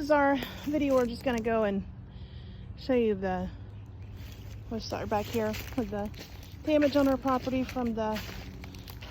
is our video. We're just gonna go and show you we'll start back here with the damage on our property from the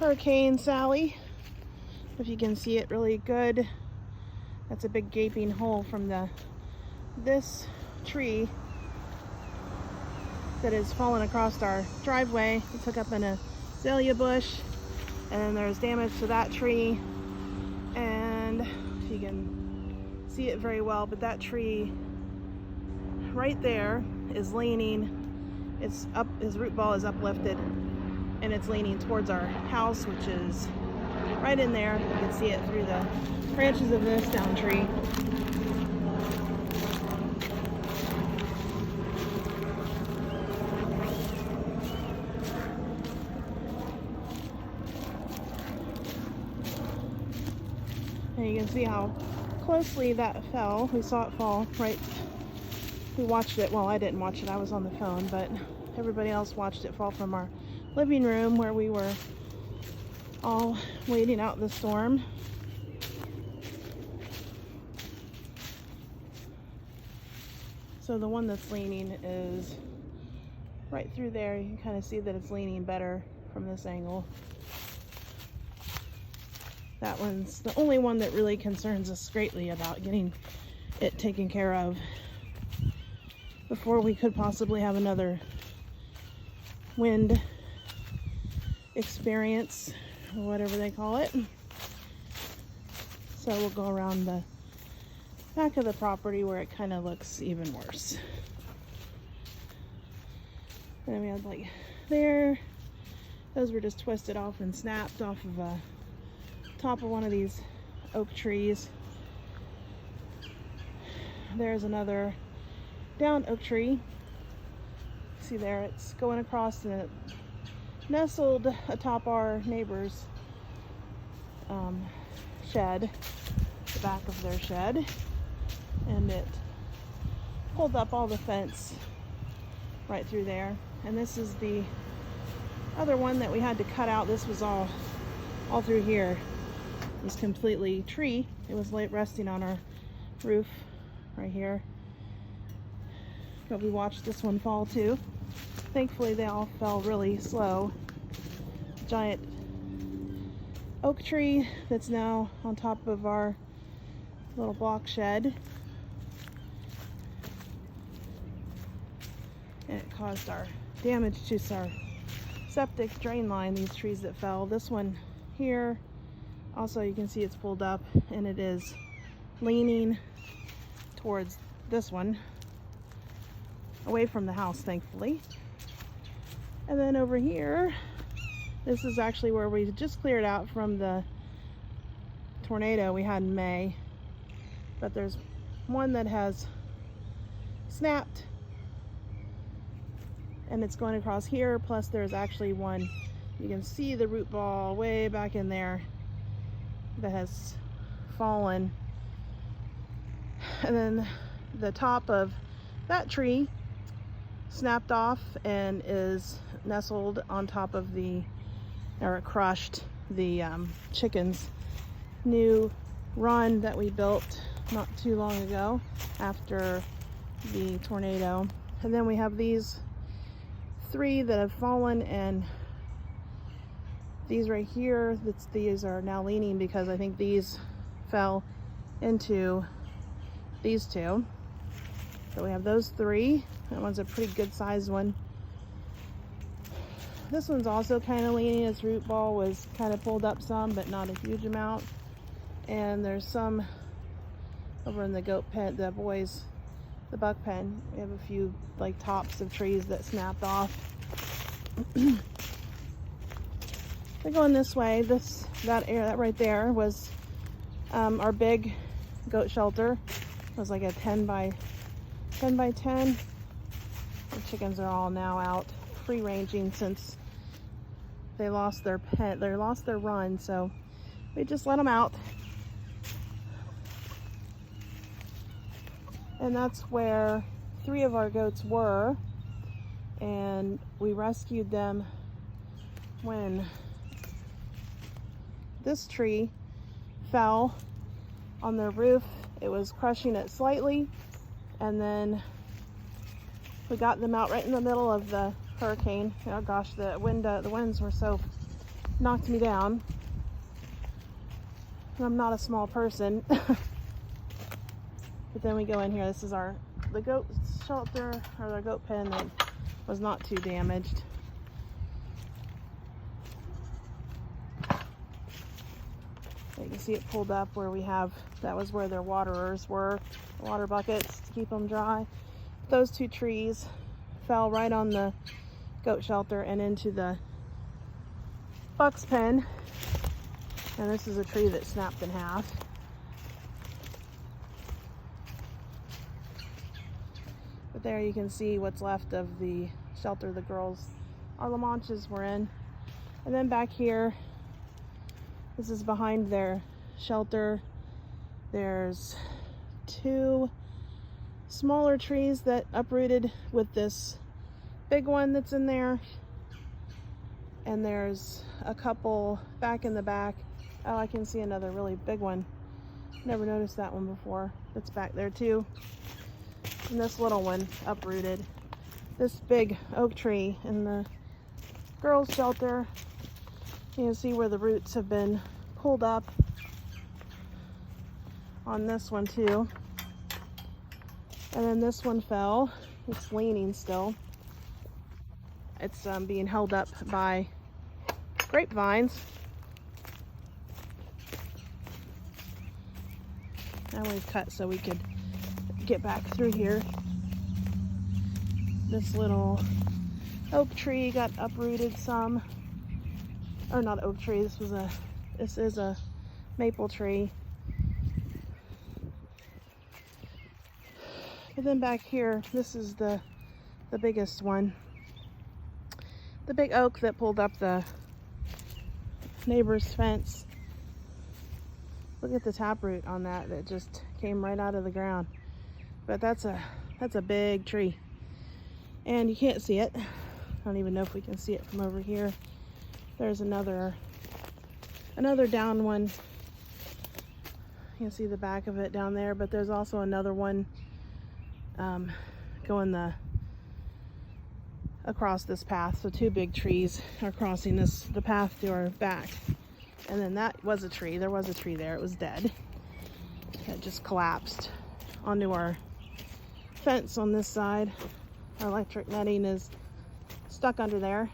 Hurricane Sally. If you can see it really good, that's a big gaping hole from this tree that has fallen across our driveway. It took up an azalea bush, and then there's damage to that tree, and if you can see it very well, but that tree right there is leaning, it's up, his root ball is uplifted, and it's leaning towards our house, which is right in there. You can see it through the branches of this down tree. And you can see how closely that fell. We saw it fall right, we watched it. Well, I didn't watch it, I was on the phone, but everybody else watched it fall from our living room where we were all waiting out the storm. So the one that's leaning is right through there. You can kind of see that it's leaning better from this angle. That one's the only one that really concerns us greatly about getting it taken care of before we could possibly have another wind experience, or whatever they call it. So we'll go around the back of the property where it kind of looks even worse. Then we had like there, those were just twisted off and snapped off of a top of one of these oak trees. There's another down oak tree. See there, it's going across and it nestled atop our neighbor's shed, the back of their shed, and it pulled up all the fence right through there. And this is the other one that we had to cut out. This was all through here. It was completely tree. It was resting on our roof right here. But we watched this one fall too. Thankfully they all fell really slow. Giant oak tree that's now on top of our little block shed. And it caused our damage to our septic drain line, these trees that fell. This one here, also you can see it's pulled up and it is leaning towards this one, away from the house, thankfully. And then over here, this is actually where we just cleared out from the tornado we had in May. But there's one that has snapped and it's going across here, plus there's actually one, you can see the root ball way back in there that has fallen. And then the top of that tree snapped off and is nestled on top of or crushed the chickens' new run that we built not too long ago after the tornado. And then we have these three that have fallen, and these right here, these are now leaning because I think these fell into these two. So we have those three. That one's a pretty good sized one. This one's also kind of leaning. Its root ball was kind of pulled up some, but not a huge amount. And there's some over in the goat pen, the buck pen. We have a few like tops of trees that snapped off. They're going this way. That right there was our big goat shelter. It was like a 10 by 10. The chickens are all now out free ranging since they lost their run, so we just let them out. And that's where 3 of our goats were, and we rescued them when this tree fell on their roof It was crushing it slightly, and then we got them out right in the middle of the hurricane. Oh gosh, the winds were so knocked me down. And I'm not a small person. But then we go in here. This is the goat shelter, or the goat pen, that was not too damaged. You can see it pulled up where that was where their waterers were, water buckets to keep them dry. Those two trees fell right on the goat shelter and into the buck's pen. And this is a tree that snapped in half. But there you can see what's left of the shelter the girls, our Lamanches, were in. And then back here, this is behind their shelter. There's two smaller trees that uprooted with this big one that's in there. And there's a couple back in the back. Oh, I can see another really big one. Never noticed that one before. It's back there too. And this little one uprooted. This big oak tree in the girls' shelter, you can see where the roots have been pulled up on this one too. And then this one fell. It's leaning still. It's being held up by grapevines. And we've cut so we could get back through here. This little oak tree got uprooted some. Or not oak tree, this is a maple tree. And then back here, this is the biggest one. The big oak that pulled up the neighbor's fence. Look at the taproot on that just came right out of the ground. But that's a big tree. And you can't see it. I don't even know if we can see it from over here. There's another down one. You can see the back of it down there, but there's also another one going across this path. So two big trees are crossing the path to our back. And then that was a tree. There was a tree there. It was dead. It just collapsed onto our fence on this side. Our electric netting is stuck under there.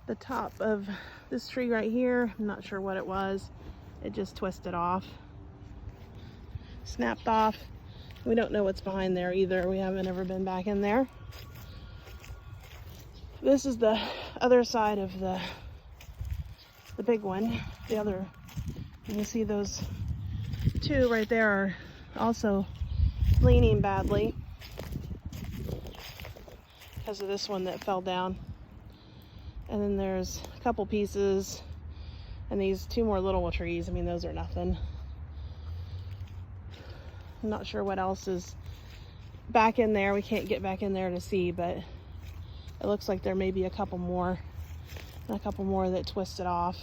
The top of this tree right here, I'm not sure what it was. It just twisted off. Snapped off. We don't know what's behind there either. We haven't ever been back in there. This is the other side of the big one. The other, you can see those two right there are also leaning badly because of this one that fell down. And then there's a couple pieces and these two more little trees. I mean, those are nothing. I'm not sure what else is back in there. We can't get back in there to see, but it looks like there may be a couple more, and a couple more that twisted off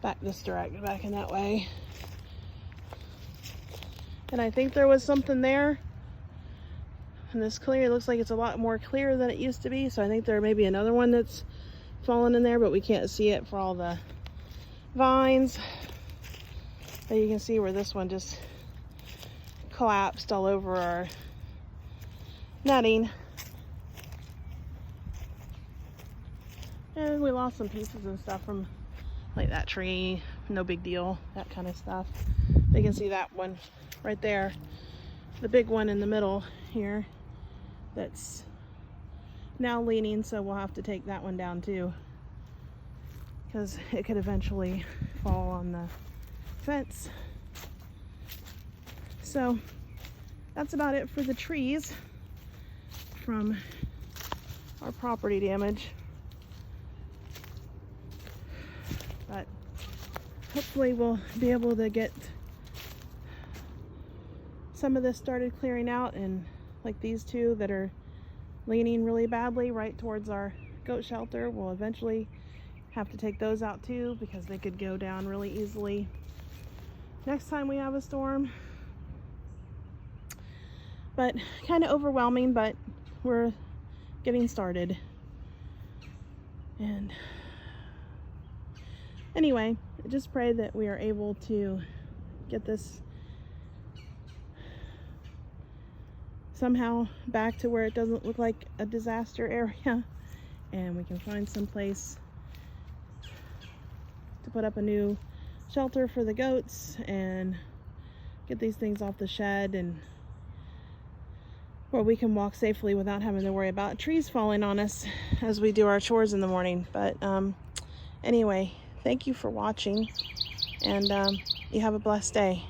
back this direction, back in that way. And I think there was something there. And this clear, it looks like it's a lot more clear than it used to be. So I think there may be another one that's fallen in there, but we can't see it for all the vines. But you can see where this one just collapsed all over our netting. And we lost some pieces and stuff from like that tree. No big deal, that kind of stuff. You can see that one right there. The big one in the middle here that's now leaning, so we'll have to take that one down too, because it could eventually fall on the fence. So that's about it for the trees from our property damage. But hopefully we'll be able to get some of this started clearing out, and like these two that are leaning really badly right towards our goat shelter will eventually have to take those out too because they could go down really easily next time we have a storm. But kind of overwhelming, but we're getting started. And anyway, I just pray that we are able to get this somehow back to where it doesn't look like a disaster area, and we can find some place to put up a new shelter for the goats and get these things off the shed, and where we can walk safely without having to worry about trees falling on us as we do our chores in the morning. But anyway, thank you for watching, and you have a blessed day.